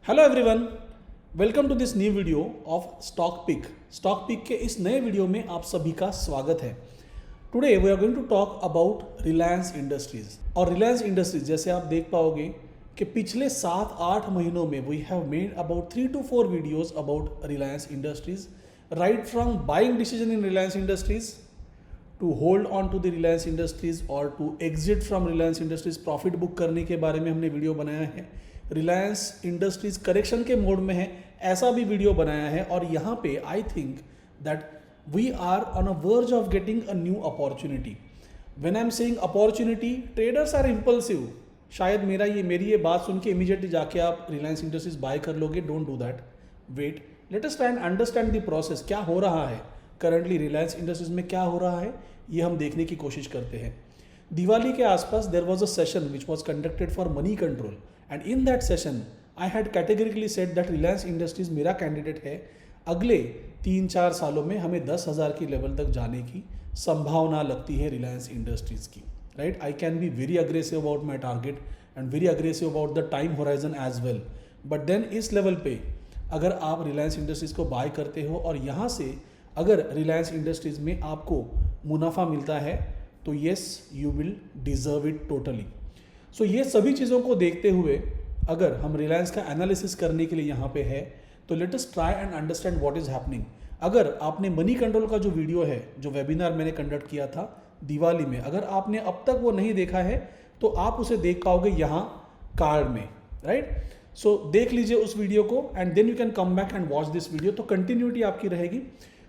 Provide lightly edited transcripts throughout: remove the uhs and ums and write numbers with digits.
Hello everyone, welcome to this new video of stock pick. Stock pick के इस नए video में आप सभी का स्वागत है। Today we are going to talk about Reliance industries. और रिलायंस इंडस्ट्रीज जैसे आप देख पाओगे कि पिछले 7-8 महीनों में we have made about 3 to 4 videos about Reliance Industries, right from buying decision in Reliance Industries to hold on to the Reliance industries और to exit from Reliance Industries, profit book करने के बारे में हमने वीडियो बनाया है। रिलायंस इंडस्ट्रीज करेक्शन के मोड में है, ऐसा भी वीडियो बनाया है। और यहाँ पे I think that we are on a verge of getting a new opportunity. When I am saying opportunity, traders are impulsive. शायद मेरी ये बात सुन के इमीडिएटली जाके आप रिलायंस इंडस्ट्रीज बाय कर लोगे। Don't do that, wait, let us try and understand the process. क्या हो रहा है करंटली रिलायंस इंडस्ट्रीज में, क्या हो रहा है ये हम देखने की कोशिश करते हैं। दिवाली के आसपास there was a session which was conducted for money control, and in that session I had categorically said that Reliance industries मेरा कैंडिडेट है। अगले 3-4 सालों में हमें 10,000 की लेवल तक जाने की संभावना लगती है रिलायंस इंडस्ट्रीज की, right. I can be very aggressive about my target and very aggressive about the time horizon as well, but then इस लेवल पे अगर आप रिलायंस इंडस्ट्रीज को बाय करते हो और यहाँ से अगर रिलायंस इंडस्ट्रीज में आपको मुनाफा मिलता है तो yes, you will deserve it totally. So ये सभी चीज़ों को देखते हुए अगर हम रिलायंस का एनालिसिस करने के लिए यहाँ पे है तो late us try and understand what is happening. अगर आपने मनी कंट्रोल का जो वीडियो है, जो वेबिनार मैंने कंडक्ट किया था दिवाली में, अगर आपने अब तक वो नहीं देखा है तो आप उसे देख पाओगे यहाँ कार्ड में, राइट। सो देख लीजिए उस वीडियो को and then you can come back and watch this video, तो कंटिन्यूटी आपकी रहेगी।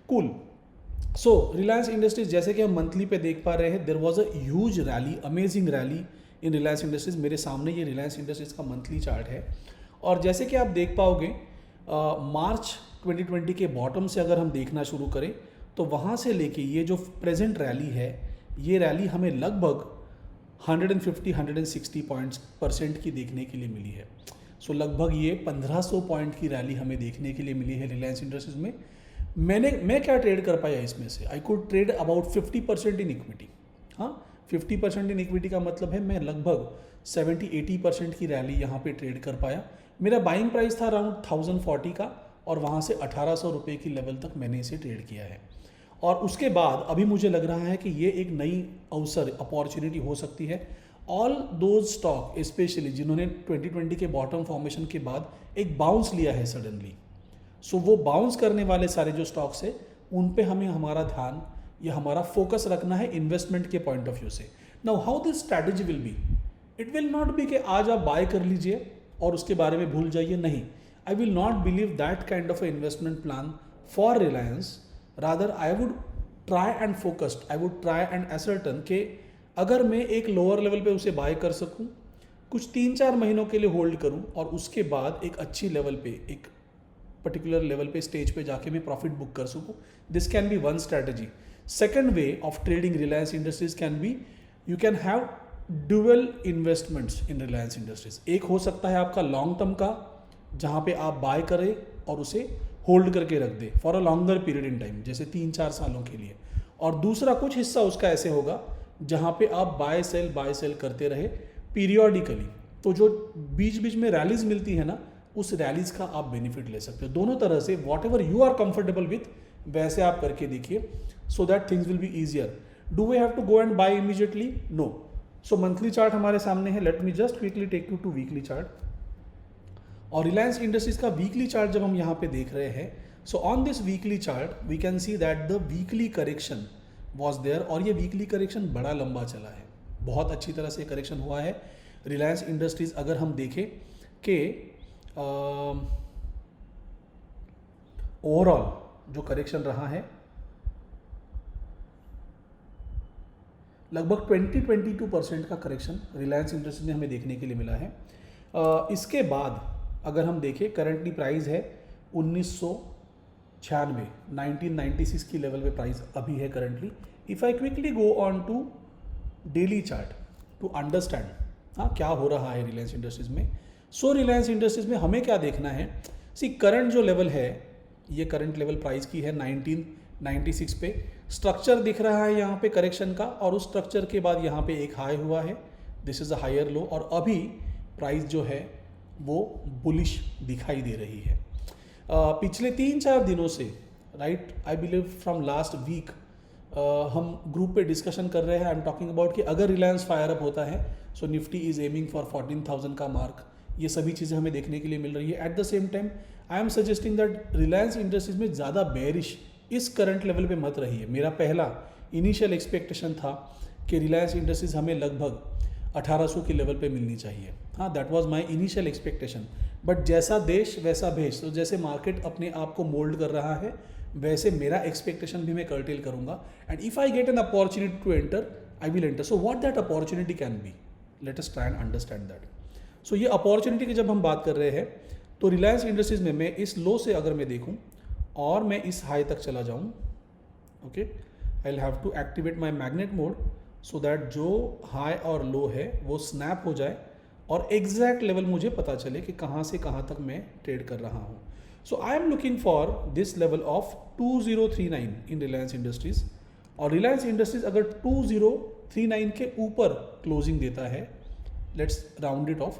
कूल। सो रिलायंस इंडस्ट्रीज जैसे कि हम मंथली पे देख पा रहे हैं, there was a huge rally, amazing rally in Reliance industries. मेरे सामने ये रिलायंस इंडस्ट्रीज का मंथली चार्ट है और जैसे कि आप देख पाओगे मार्च 2020 के बॉटम से अगर हम देखना शुरू करें तो वहाँ से लेके ये जो प्रेजेंट रैली है, ये रैली हमें लगभग 150-160 परसेंट की देखने के लिए मिली है। सो लगभग ये 1500 पॉइंट की रैली हमें देखने के लिए मिली है रिलायंस इंडस्ट्रीज में। मैं क्या ट्रेड कर पाया इसमें से? I could trade about 50% in equity. हाँ, 50% इन इक्विटी का मतलब है मैं लगभग 70-80% की रैली यहाँ पे ट्रेड कर पाया। मेरा बाइंग प्राइस था अराउंड 1040 का और वहाँ से 1800 रुपये की लेवल तक मैंने इसे ट्रेड किया है। और उसके बाद अभी मुझे लग रहा है कि ये एक नई अवसर, अपॉर्चुनिटी हो सकती है। ऑल दोज स्टॉक स्पेशली जिन्होंने 2020 के बॉटम फॉर्मेशन के बाद एक बाउंस लिया है सडनली, सो वो बाउंस करने वाले सारे जो स्टॉक्स है उन पे हमें हमारा ध्यान या हमारा फोकस रखना है इन्वेस्टमेंट के पॉइंट ऑफ व्यू से। Now how this strategy will be, it will not be कि आज आप बाय कर लीजिए और उसके बारे में भूल जाइए, नहीं। आई will not believe that kind of a investment plan for Reliance. Rather I would try and focused, I would try and ascertain कि अगर मैं एक लोअर लेवल पे उसे बाय कर सकूं, कुछ 3-4 महीनों के लिए होल्ड करूं और उसके बाद एक अच्छी लेवल पे, एक पर्टिकुलर लेवल पे, स्टेज पे जाके मैं प्रॉफिट बुक कर सकूं, this can be one strategy. Second way of trading Reliance industries can be, you can have dual investments in Reliance industries. एक हो सकता है आपका लॉन्ग टर्म का, जहाँ पे आप बाय करें और उसे होल्ड करके रख दे for a longer period in time, जैसे 3-4 सालों के लिए। और दूसरा कुछ हिस्सा उसका ऐसे होगा जहाँ पे आप बाय सेल करते रहे पीरियोडिकली, तो जो बीच बीच में रैलीज मिलती है ना, उस रैलीज का आप बेनिफिट ले सकते हो। दोनों तरह से whatever you are comfortable with वैसे आप करके देखिए, so that things will be easier. Do we have to go and buy immediately? No. So monthly chart हमारे सामने है, let me just quickly take you to weekly chart. और Reliance industries का weekly chart जब हम यहाँ पे देख रहे हैं, so on this weekly chart we can see that the weekly correction was there, और ये वीकली करेक्शन बड़ा लंबा चला है, बहुत अच्छी तरह से करेक्शन हुआ है। रिलायंस इंडस्ट्रीज अगर हम देखें कि ओवरऑल जो करेक्शन रहा है लगभग 20-22% का करेक्शन रिलायंस इंडस्ट्रीज में हमें देखने के लिए मिला है। इसके बाद अगर हम देखें, करंटली प्राइस है 1996, 1996 की लेवल पे प्राइस अभी है currently. If I quickly go on to daily chart to understand हाँ क्या हो रहा है रिलायंस इंडस्ट्रीज में। सो रिलायंस इंडस्ट्रीज में हमें क्या देखना है, सी करंट जो लेवल है, ये करंट लेवल प्राइस की है 1996 पे। स्ट्रक्चर दिख रहा है यहाँ पे करेक्शन का, और उस स्ट्रक्चर के बाद यहाँ पे एक हाई हुआ है, this is a higher low, और अभी प्राइस जो है वो बुलिश दिखाई दे रही है। पिछले 3-4 दिनों से right, I believe from last week हम ग्रुप पे डिस्कशन कर रहे हैं। आई एम टॉकिंग अबाउट कि अगर रिलायंस फायर अप होता है सो निफ्टी इज एमिंग फॉर 14,000 का मार्क। ये सभी चीज़ें हमें देखने के लिए मिल रही है। At the same time I am suggesting that Reliance industries में ज़्यादा बेरिश इस करंट लेवल पे मत रही है। मेरा पहला इनिशियल एक्सपेक्टेशन था कि रिलायंस इंडस्ट्रीज हमें लगभग 1800 के लेवल पे मिलनी चाहिए। हाँ, that was my initial expectation. But जैसा देश वैसा भेष, तो जैसे मार्केट अपने आप को मोल्ड कर रहा है वैसे मेरा एक्सपेक्टेशन भी मैं कर्टेल करूंगा। And if I get an opportunity to enter, I will enter. So what that opportunity can be, let us try and understand that. So ये अपॉर्चुनिटी की जब हम बात कर रहे हैं तो रिलायंस इंडस्ट्रीज में मैं इस लो से अगर मैं देखूँ और मैं इस हाई तक चला जाऊँ, okay, I will have to activate my magnet mode so that जो हाई और लो है वो स्नैप हो जाए और एग्जैक्ट लेवल मुझे पता चले कि कहाँ से कहाँ तक मैं ट्रेड कर रहा हूँ। So I am looking for this level of 2039 in Reliance industries. और रिलायंस इंडस्ट्रीज अगर 2039 के ऊपर क्लोजिंग देता है, लेट्स राउंड इट ऑफ,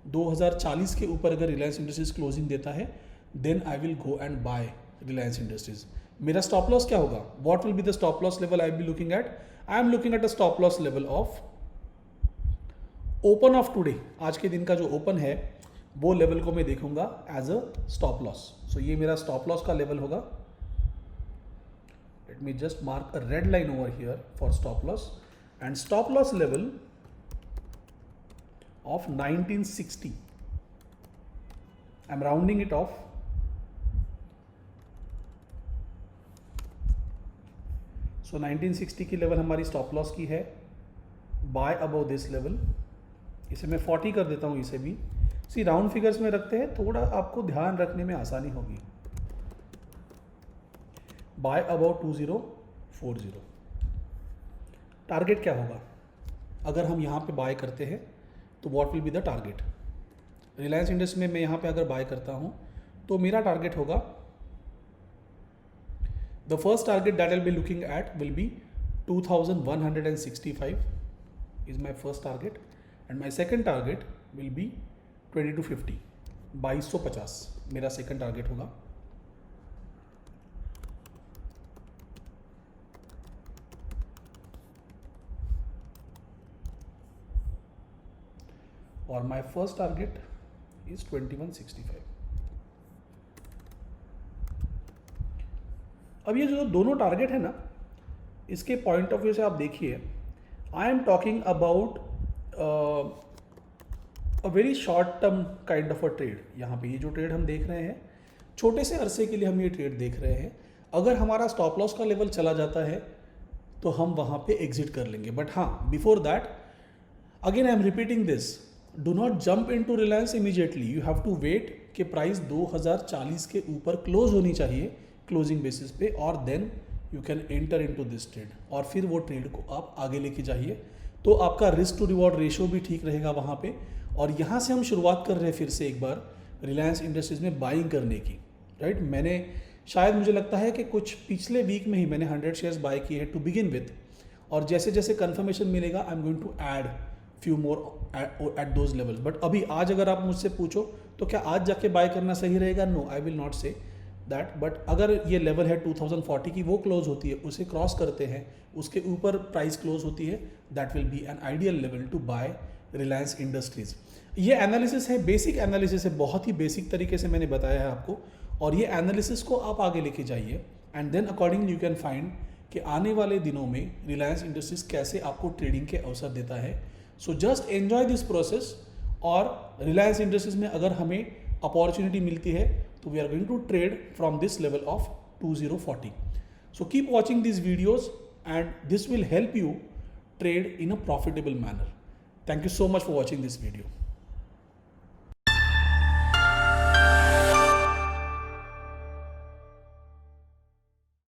2040 के ऊपर अगर रिलायंस इंडस्ट्रीज क्लोजिंग देता है then I will go and buy Reliance industries. मेरा स्टॉप लॉस क्या होगा? What will be the stop loss level I be looking at? I am looking at a stop loss level of open of today. आज के दिन का जो open है वो लेवल को मैं देखूंगा एज अ स्टॉप लॉस। सो ये मेरा स्टॉप लॉस का लेवल होगा। Late me just mark a red line over here for stop loss and stop loss level of 1960. I'm rounding it off. So 1960 की लेवल हमारी stop loss की है। Bye above this level, इसे मैं 40 कर देता हूँ। इसे भी सी राउंड फिगर्स में रखते हैं, थोड़ा आपको ध्यान रखने में आसानी होगी। Bye above 2040। टारगेट क्या होगा अगर हम यहाँ पे बाय करते हैं? तो what will be the target? Reliance industry में मैं यहाँ पे अगर बाय करता हूँ तो मेरा टारगेट होगा, the first target that I will be looking eight will be 2165 is my first target and my second target will be 2250, 2250 मेरा सेकेंड टारगेट होगा। और माई फर्स्ट टारगेट इज 2165। अब ये जो दोनों टारगेट है ना, इसके पॉइंट ऑफ व्यू से आप देखिए, I am talking about a very short term kind of a trade. यहाँ पे ये जो ट्रेड हम देख रहे हैं, छोटे से अरसे के लिए हम ये ट्रेड देख रहे हैं। अगर हमारा स्टॉप लॉस का लेवल चला जाता है तो हम वहाँ पे एग्जिट कर लेंगे। बट हाँ, before that again I am repeating this, do not jump in to Reliance immediately. You have to wait कि प्राइस 2040 के ऊपर क्लोज होनी चाहिए क्लोजिंग बेसिस पे, और then you can enter into this trade, और फिर वो ट्रेड को आप आगे लेके जाइए। तो आपका रिस्क टू रिवॉर्ड रेशियो भी ठीक रहेगा वहाँ पे। और यहाँ से हम शुरुआत कर रहे हैं फिर से एक बार रिलायंस इंडस्ट्रीज में बाइंग करने की, राइट। मैंने शायद, मुझे लगता है कि कुछ पिछले वीक में ही मैंने 100 शेयर्स बाय किए हैं टू बिगिन विथ, और जैसे जैसे कन्फर्मेशन मिलेगा I am going to add few more at those levels. But अभी आज अगर आप मुझसे पूछो तो क्या आज जाके बाय करना सही रहेगा? No, I will not say that. But अगर ये लेवल है 2040 की, वो क्लोज होती है, उसे क्रॉस करते हैं, उसके ऊपर प्राइस क्लोज होती है, that will be an ideal level to buy Reliance industries. ये एनालिसिस है, बेसिक एनालिसिस है, बहुत ही बेसिक तरीके से मैंने बताया है आपको, और ये एनालिसिस को आप आगे लेके जाइए and then accordingly you can find कि आने वाले दिनों में रिलायंस इंडस्ट्रीज कैसे आपको ट्रेडिंग के अवसर देता है। So just enjoy this process. और रिलायंस इंडस्ट्रीज में अगर हमें अपॉर्चुनिटी मिलती है तो we are going to trade from this level of 2040। So keep watching these videos and this will help you trade in a profitable manner. Thank you so much for watching this video.